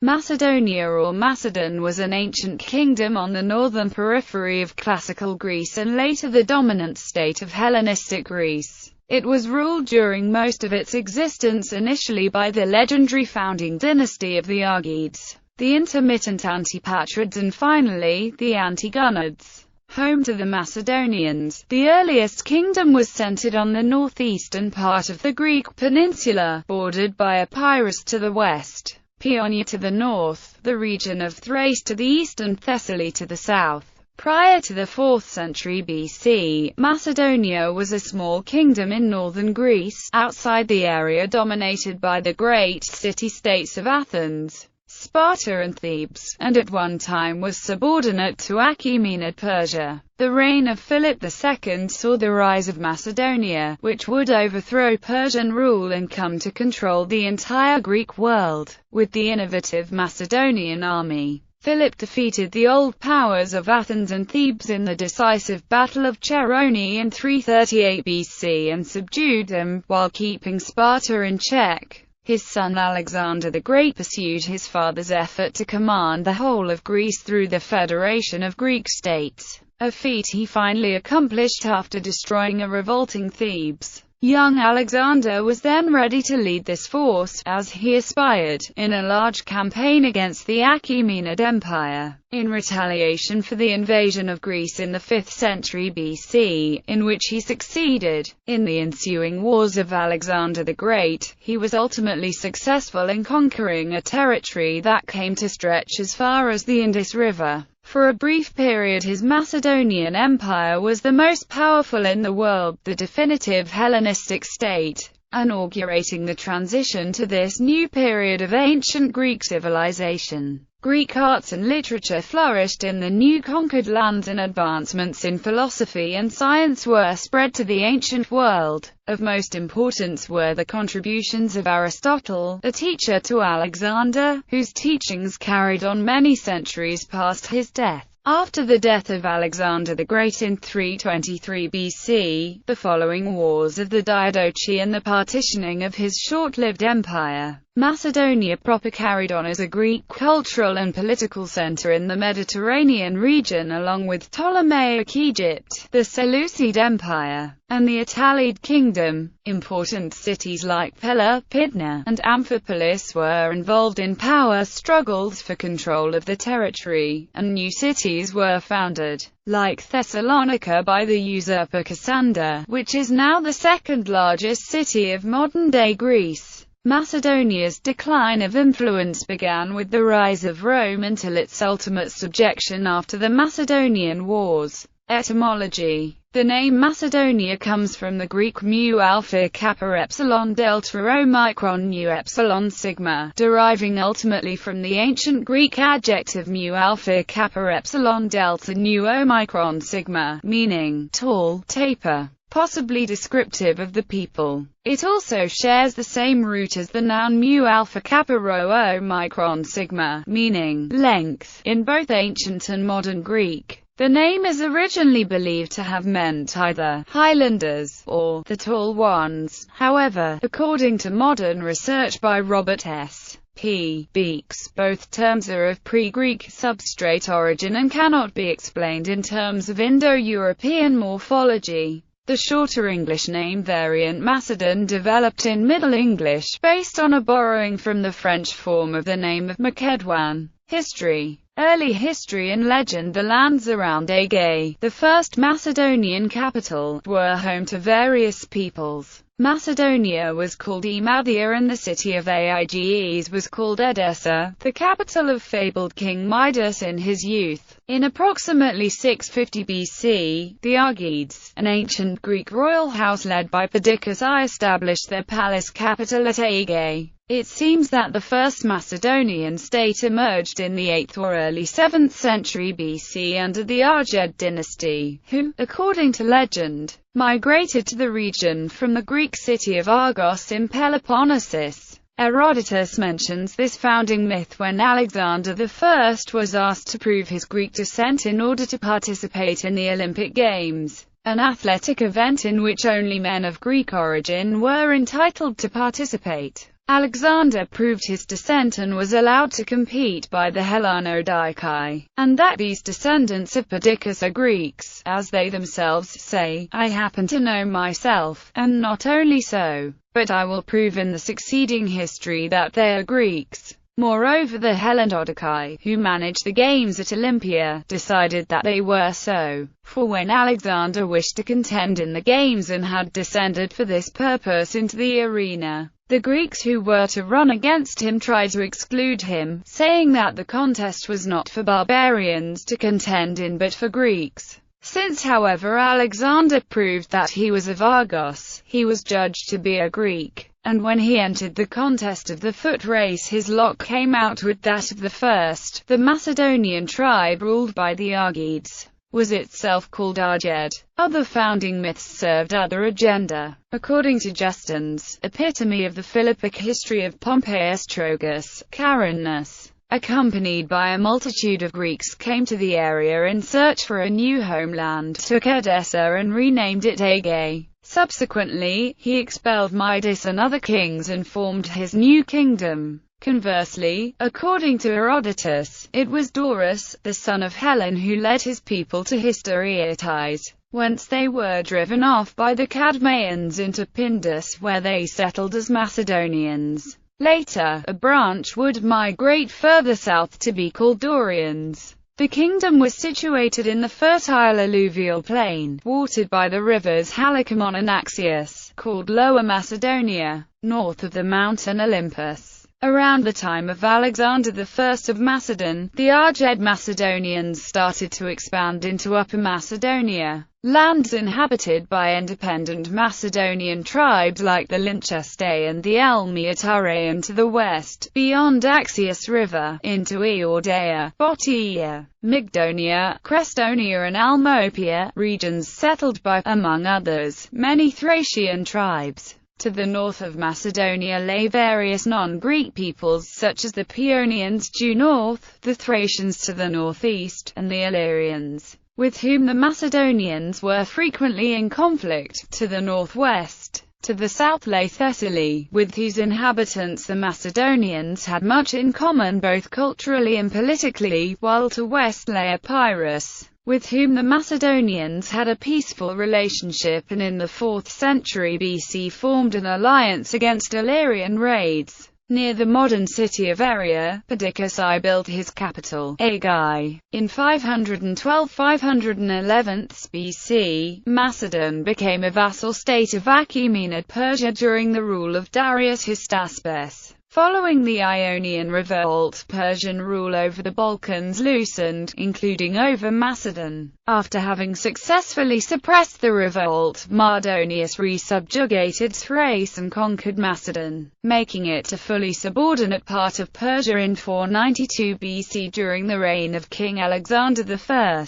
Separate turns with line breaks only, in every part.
Macedonia or Macedon was an ancient kingdom on the northern periphery of classical Greece and later the dominant state of Hellenistic Greece. It was ruled during most of its existence initially by the legendary founding dynasty of the Argeads, the intermittent Antipatrids and finally, the Antigonids. Home to the Macedonians, the earliest kingdom was centered on the northeastern part of the Greek peninsula, bordered by Epirus to the west, Paeonia to the north, the region of Thrace to the east and Thessaly to the south. Prior to the 4th century BC, Macedonia was a small kingdom in northern Greece, outside the area dominated by the great city-states of Athens, Sparta and Thebes, and at one time was subordinate to Achaemenid Persia. The reign of Philip II saw the rise of Macedonia, which would overthrow Persian rule and come to control the entire Greek world. With the innovative Macedonian army, Philip defeated the old powers of Athens and Thebes in the decisive Battle of Chaeronea in 338 BC and subdued them, while keeping Sparta in check. His son Alexander the Great pursued his father's effort to command the whole of Greece through the Federation of Greek States, a feat he finally accomplished after destroying a revolting Thebes. Young Alexander was then ready to lead this force, as he aspired, in a large campaign against the Achaemenid Empire, in retaliation for the invasion of Greece in the 5th century BC, in which he succeeded. In the ensuing wars of Alexander the Great, he was ultimately successful in conquering a territory that came to stretch as far as the Indus River. For a brief period his Macedonian Empire was the most powerful in the world, the definitive Hellenistic state, inaugurating the transition to this new period of ancient Greek civilization. Greek arts and literature flourished in the new conquered lands and advancements in philosophy and science were spread to the ancient world. Of most importance were the contributions of Aristotle, a teacher to Alexander, whose teachings carried on many centuries past his death. After the death of Alexander the Great in 323 BC, the following wars of the Diadochi and the partitioning of his short-lived empire, Macedonia proper carried on as a Greek cultural and political center in the Mediterranean region along with Ptolemaic Egypt, the Seleucid Empire, and the Attalid Kingdom. Important cities like Pella, Pydna, and Amphipolis were involved in power struggles for control of the territory, and new cities were founded, like Thessalonica by the usurper Cassander, which is now the second largest city of modern-day Greece. Macedonia's decline of influence began with the rise of Rome until its ultimate subjection after the Macedonian Wars. Etymology. The name Macedonia comes from the Greek mu alpha kappa epsilon delta omicron nu epsilon sigma, deriving ultimately from the ancient Greek adjective mu alpha kappa epsilon delta nu omicron sigma, meaning tall, taper, possibly descriptive of the people. It also shares the same root as the noun mu alpha kappa rho omicron sigma, meaning length, in both ancient and modern Greek. The name is originally believed to have meant either Highlanders or the Tall Ones. However, according to modern research by Robert S. P. Beeks, both terms are of pre-Greek substrate origin and cannot be explained in terms of Indo-European morphology. The shorter English name variant Macedon developed in Middle English, based on a borrowing from the French form of the name of Macedon. History. Early history and legend. The lands around Aegae, the first Macedonian capital, were home to various peoples. Macedonia was called Emathia and the city of Aegaeis was called Edessa, the capital of fabled King Midas in his youth. In approximately 650 BC, the Argeads, an ancient Greek royal house led by Perdiccas I, established their palace capital at Aegae. It seems that the first Macedonian state emerged in the 8th or early 7th century BC under the Argead dynasty, who, according to legend, migrated to the region from the Greek city of Argos in Peloponnesus. Herodotus mentions this founding myth when Alexander I was asked to prove his Greek descent in order to participate in the Olympic Games, an athletic event in which only men of Greek origin were entitled to participate. Alexander proved his descent and was allowed to compete by the Hellenodikai, and that these descendants of Perdiccas are Greeks, as they themselves say. I happen to know myself, and not only so, but I will prove in the succeeding history that they are Greeks. Moreover, the Hellenodikai, who managed the games at Olympia, decided that they were so, for when Alexander wished to contend in the games and had descended for this purpose into the arena, the Greeks who were to run against him tried to exclude him, saying that the contest was not for barbarians to contend in but for Greeks. Since, however, Alexander proved that he was of Argos, he was judged to be a Greek, and when he entered the contest of the foot race his lot came out with that of the first. The Macedonian tribe, ruled by the Argeads, was itself called Arged. Other founding myths served other agenda. According to Justin's epitome of the Philippic history of Pompeius Trogus, Carinus, accompanied by a multitude of Greeks, came to the area in search for a new homeland, took Edessa and renamed it Aegae. Subsequently, he expelled Midas and other kings and formed his new kingdom. Conversely, according to Herodotus, it was Dorus, the son of Hellen, who led his people to Hystereotis, whence they were driven off by the Cadmeans into Pindus, where they settled as Macedonians. Later, a branch would migrate further south to be called Dorians. The kingdom was situated in the fertile alluvial plain, watered by the rivers Halykmon and Axius, called Lower Macedonia, north of the mountain Olympus. Around the time of Alexander I of Macedon, the Argead Macedonians started to expand into Upper Macedonia, lands inhabited by independent Macedonian tribes like the Lyncestae and the Elmiotaraean to the west, beyond Axius River, into Eordaia, Bottia, Mygdonia, Crestonia and Almopia, regions settled by, among others, many Thracian tribes. To the north of Macedonia lay various non-Greek peoples such as the Paeonians due north, the Thracians to the northeast, and the Illyrians, with whom the Macedonians were frequently in conflict, to the northwest. To the south lay Thessaly, with whose inhabitants the Macedonians had much in common both culturally and politically, while to west lay Epirus, with whom the Macedonians had a peaceful relationship and in the 4th century BC formed an alliance against Illyrian raids. Near the modern city of Eria, Perdiccas I built his capital, Aegae. In 512–511 BC, Macedon became a vassal state of Achaemenid Persia during the rule of Darius Hystaspes. Following the Ionian revolt, Persian rule over the Balkans loosened, including over Macedon. After having successfully suppressed the revolt, Mardonius resubjugated Thrace and conquered Macedon, making it a fully subordinate part of Persia in 492 BC during the reign of King Alexander I.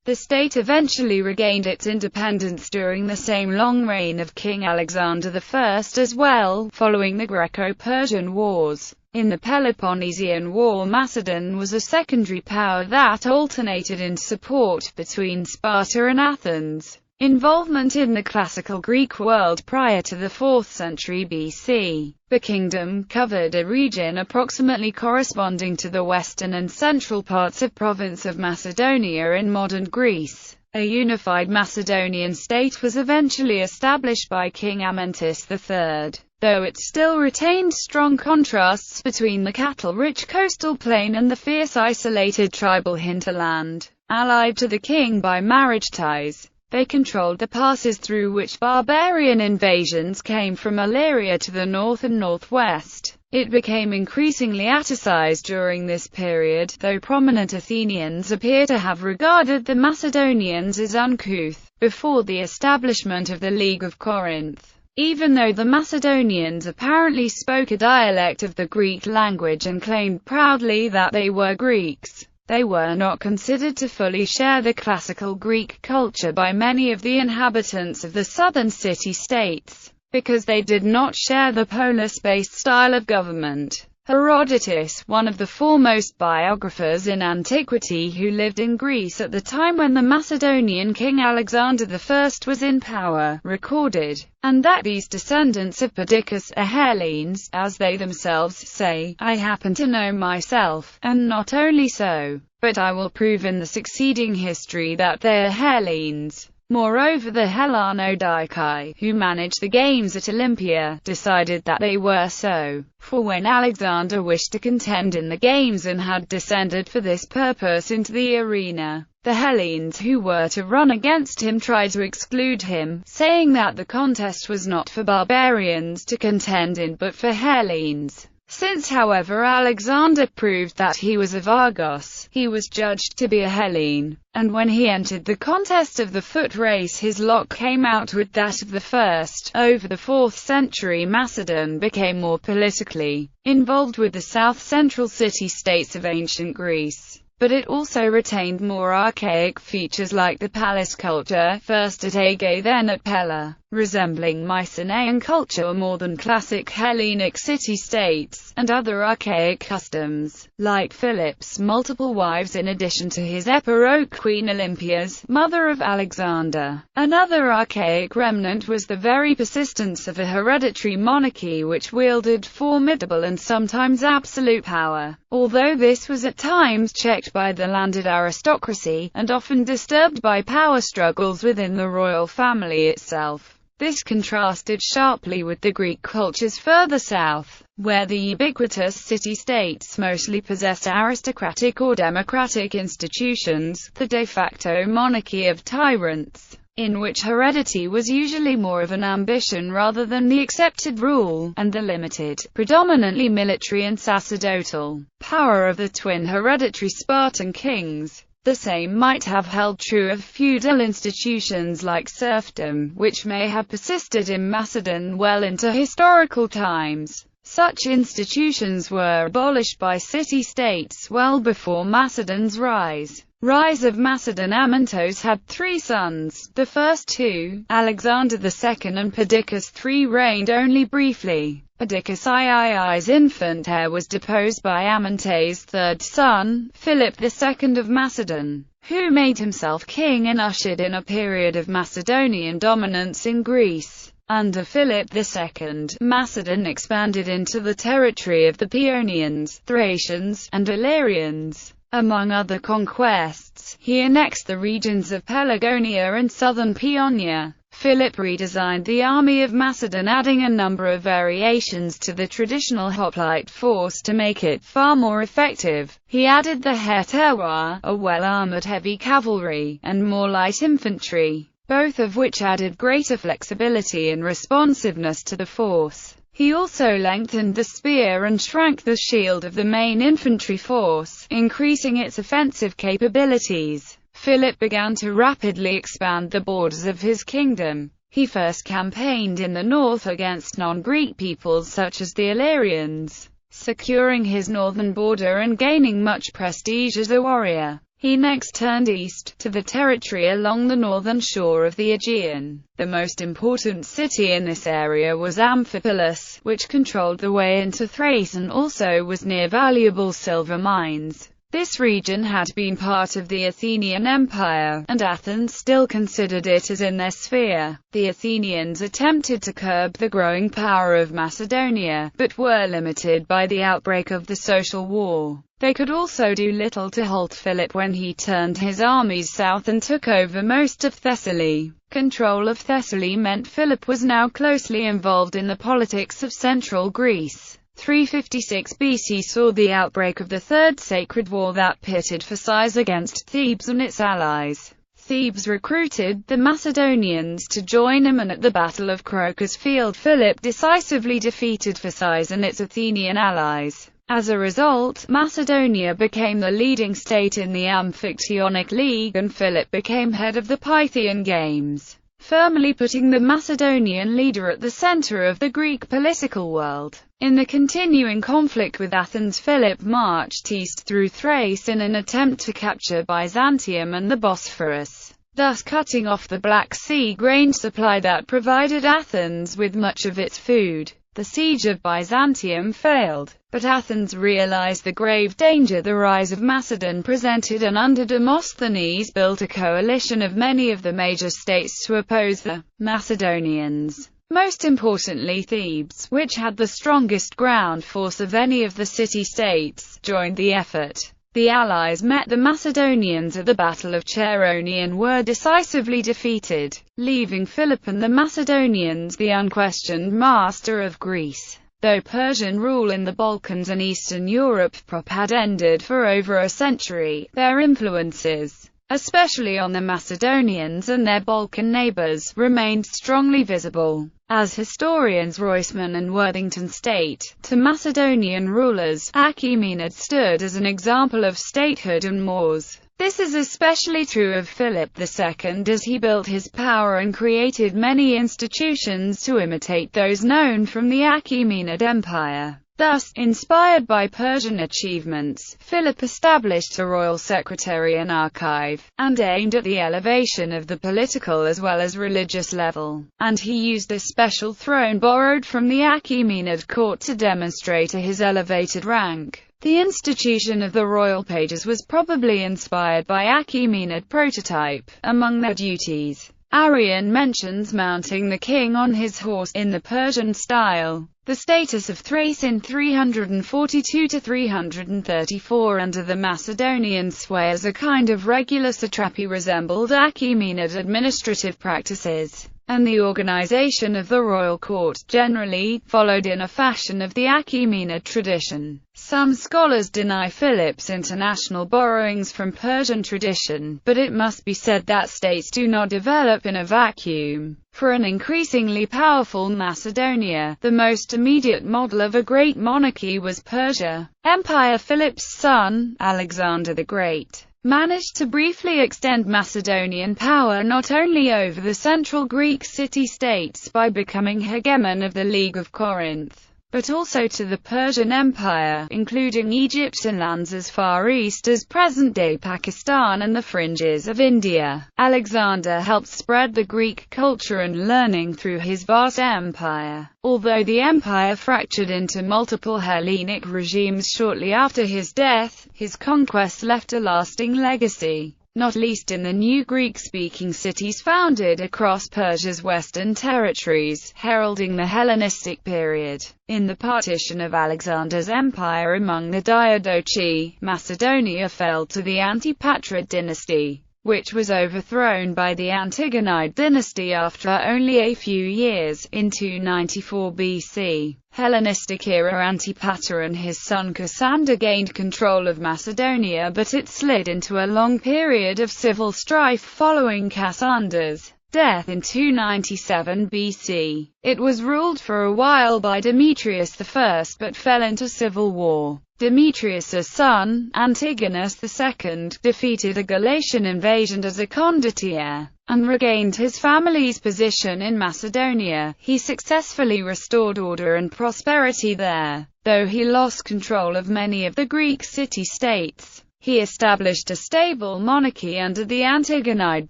The state eventually regained its independence during the same long reign of King Alexander I as well, following the Greco-Persian Wars. In the Peloponnesian War, Macedon was a secondary power that alternated in support between Sparta and Athens. Involvement in the classical Greek world prior to the 4th century BC. The kingdom covered a region approximately corresponding to the western and central parts of province of Macedonia in modern Greece. A unified Macedonian state was eventually established by King Amyntas III, though it still retained strong contrasts between the cattle-rich coastal plain and the fierce isolated tribal hinterland. Allied to the king by marriage ties, they controlled the passes through which barbarian invasions came from Illyria to the north and northwest. It became increasingly Atticized during this period, though prominent Athenians appear to have regarded the Macedonians as uncouth, before the establishment of the League of Corinth. Even though the Macedonians apparently spoke a dialect of the Greek language and claimed proudly that they were Greeks, they were not considered to fully share the classical Greek culture by many of the inhabitants of the southern city-states, because they did not share the polis-based style of government. Herodotus, one of the foremost biographers in antiquity who lived in Greece at the time when the Macedonian king Alexander I was in power, recorded, and that these descendants of Perdiccas are Hellenes, as they themselves say. I happen to know myself, and not only so, but I will prove in the succeeding history that they are Hellenes. Moreover, the Hellanodici, who managed the games at Olympia, decided that they were so, for when Alexander wished to contend in the games and had descended for this purpose into the arena, the Hellenes who were to run against him tried to exclude him, saying that the contest was not for barbarians to contend in but for Hellenes. Since, however, Alexander proved that he was of Argos, he was judged to be a Hellene, and when he entered the contest of the foot race his lot came out with that of the first. Over the 4th century Macedon became more politically involved with the south-central city-states of ancient Greece, but it also retained more archaic features like the palace culture, first at Aegae then at Pella, resembling Mycenaean culture more than classic Hellenic city-states, and other archaic customs, like Philip's multiple wives in addition to his epirote Queen Olympias, mother of Alexander. Another archaic remnant was the very persistence of a hereditary monarchy which wielded formidable and sometimes absolute power, although this was at times checked by the landed aristocracy, and often disturbed by power struggles within the royal family itself. This contrasted sharply with the Greek cultures further south, where the ubiquitous city-states mostly possessed aristocratic or democratic institutions, the de facto monarchy of tyrants, in which heredity was usually more of an ambition rather than the accepted rule, and the limited, predominantly military and sacerdotal, power of the twin hereditary Spartan kings. The same might have held true of feudal institutions like serfdom, which may have persisted in Macedon well into historical times. Such institutions were abolished by city-states well before Macedon's rise. Rise of Macedon. Amyntos had 3 sons. The first 2, Alexander II and Perdiccas III, reigned only briefly. Perdiccas III's infant heir was deposed by Amyntas' third son, Philip II of Macedon, who made himself king and ushered in a period of Macedonian dominance in Greece. Under Philip II, Macedon expanded into the territory of the Paeonians, Thracians, and Illyrians. Among other conquests, he annexed the regions of Pelagonia and southern Paeonia. Philip redesigned the army of Macedon, adding a number of variations to the traditional hoplite force to make it far more effective. He added the heteroi, a well-armored heavy cavalry, and more light infantry, both of which added greater flexibility and responsiveness to the force. He also lengthened the spear and shrank the shield of the main infantry force, increasing its offensive capabilities. Philip began to rapidly expand the borders of his kingdom. He first campaigned in the north against non-Greek peoples such as the Illyrians, securing his northern border and gaining much prestige as a warrior. He next turned east, to the territory along the northern shore of the Aegean. The most important city in this area was Amphipolis, which controlled the way into Thrace and also was near valuable silver mines. This region had been part of the Athenian Empire, and Athens still considered it as in their sphere. The Athenians attempted to curb the growing power of Macedonia, but were limited by the outbreak of the Social War. They could also do little to halt Philip when he turned his armies south and took over most of Thessaly. Control of Thessaly meant Philip was now closely involved in the politics of central Greece. 356 BC saw the outbreak of the Third Sacred War that pitted Phasis against Thebes and its allies. Thebes recruited the Macedonians to join him, and at the Battle of Crocus Field Philip decisively defeated Phasis and its Athenian allies. As a result, Macedonia became the leading state in the Amphictyonic League, and Philip became head of the Pythian Games, firmly putting the Macedonian leader at the center of the Greek political world. In the continuing conflict with Athens, Philip marched east through Thrace in an attempt to capture Byzantium and the Bosphorus, thus cutting off the Black Sea grain supply that provided Athens with much of its food. The siege of Byzantium failed, but Athens realized the grave danger the rise of Macedon presented, and under Demosthenes built a coalition of many of the major states to oppose the Macedonians. Most importantly, Thebes, which had the strongest ground force of any of the city-states, joined the effort. The allies met the Macedonians at the Battle of Chaeronea and were decisively defeated, leaving Philip and the Macedonians the unquestioned master of Greece. Though Persian rule in the Balkans and Eastern Europe proper had ended for over a century, their influences, especially on the Macedonians and their Balkan neighbors, remained strongly visible. As historians Roisman and Worthington state, to Macedonian rulers, Achaemenid stood as an example of statehood and mores. This is especially true of Philip II, as he built his power and created many institutions to imitate those known from the Achaemenid Empire. Thus, inspired by Persian achievements, Philip established a royal secretary and archive, and aimed at the elevation of the political as well as religious level. And he used a special throne borrowed from the Achaemenid court to demonstrate his elevated rank. The institution of the royal pages was probably inspired by Achaemenid prototype. Among their duties, Arrian mentions mounting the king on his horse in the Persian style. The status of Thrace in 342 to 334 under the Macedonian sway as a kind of regular satrapy resembled Achaemenid administrative practices, and the organization of the royal court generally followed in a fashion of the Achaemenid tradition. Some scholars deny Philip's international borrowings from Persian tradition, but it must be said that states do not develop in a vacuum. For an increasingly powerful Macedonia, the most immediate model of a great monarchy was Persia. Empire. Philip's son, Alexander the Great, managed to briefly extend Macedonian power not only over the central Greek city-states by becoming hegemon of the League of Corinth, but also to the Persian Empire, including Egypt and lands as far east as present-day Pakistan and the fringes of India. Alexander helped spread the Greek culture and learning through his vast empire. Although the empire fractured into multiple Hellenic regimes shortly after his death, his conquests left a lasting legacy, not least in the new Greek-speaking cities founded across Persia's western territories, heralding the Hellenistic period. In the partition of Alexander's empire among the Diadochi, Macedonia fell to the Antipatrite dynasty, which was overthrown by the Antigonid dynasty after only a few years. In 294 BC, Hellenistic era, Antipater and his son Cassander gained control of Macedonia, but it slid into a long period of civil strife following Cassander's death in 297 BC. It was ruled for a while by Demetrius I, but fell into civil war. Demetrius's son, Antigonus II, defeated a Galatian invasion as a condottiere, and regained his family's position in Macedonia. He successfully restored order and prosperity there, though he lost control of many of the Greek city-states. He established a stable monarchy under the Antigonid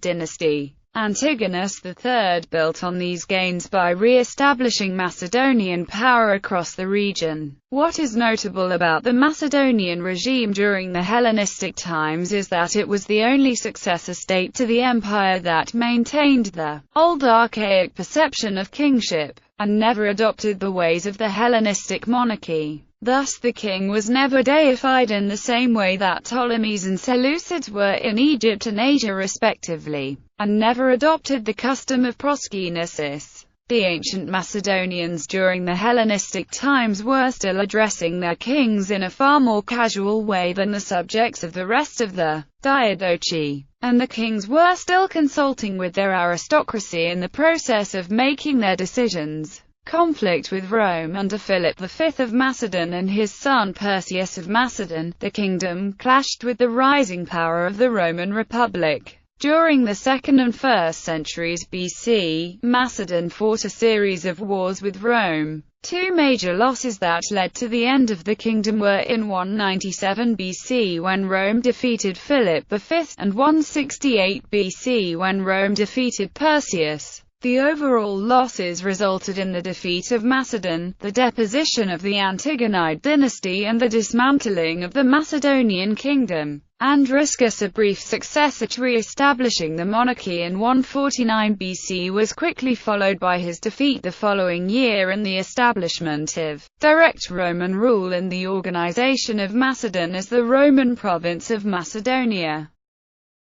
dynasty. Antigonus III built on these gains by re-establishing Macedonian power across the region. What is notable about the Macedonian regime during the Hellenistic times is that it was the only successor state to the empire that maintained the old archaic perception of kingship, and never adopted the ways of the Hellenistic monarchy. Thus the king was never deified in the same way that Ptolemies and Seleucids were in Egypt and Asia respectively, and never adopted the custom of proskynesis. The ancient Macedonians during the Hellenistic times were still addressing their kings in a far more casual way than the subjects of the rest of the Diadochi, and the kings were still consulting with their aristocracy in the process of making their decisions. Conflict with Rome under Philip V of Macedon and his son Perseus of Macedon, the kingdom clashed with the rising power of the Roman Republic. During the 2nd and 1st centuries BC, Macedon fought a series of wars with Rome. Two major losses that led to the end of the kingdom were in 197 BC when Rome defeated Philip V, and 168 BC when Rome defeated Perseus. The overall losses resulted in the defeat of Macedon, the deposition of the Antigonid dynasty and the dismantling of the Macedonian kingdom. Andriscus, a brief successor to re-establishing the monarchy in 149 BC, was quickly followed by his defeat the following year and the establishment of direct Roman rule in the organization of Macedon as the Roman province of Macedonia.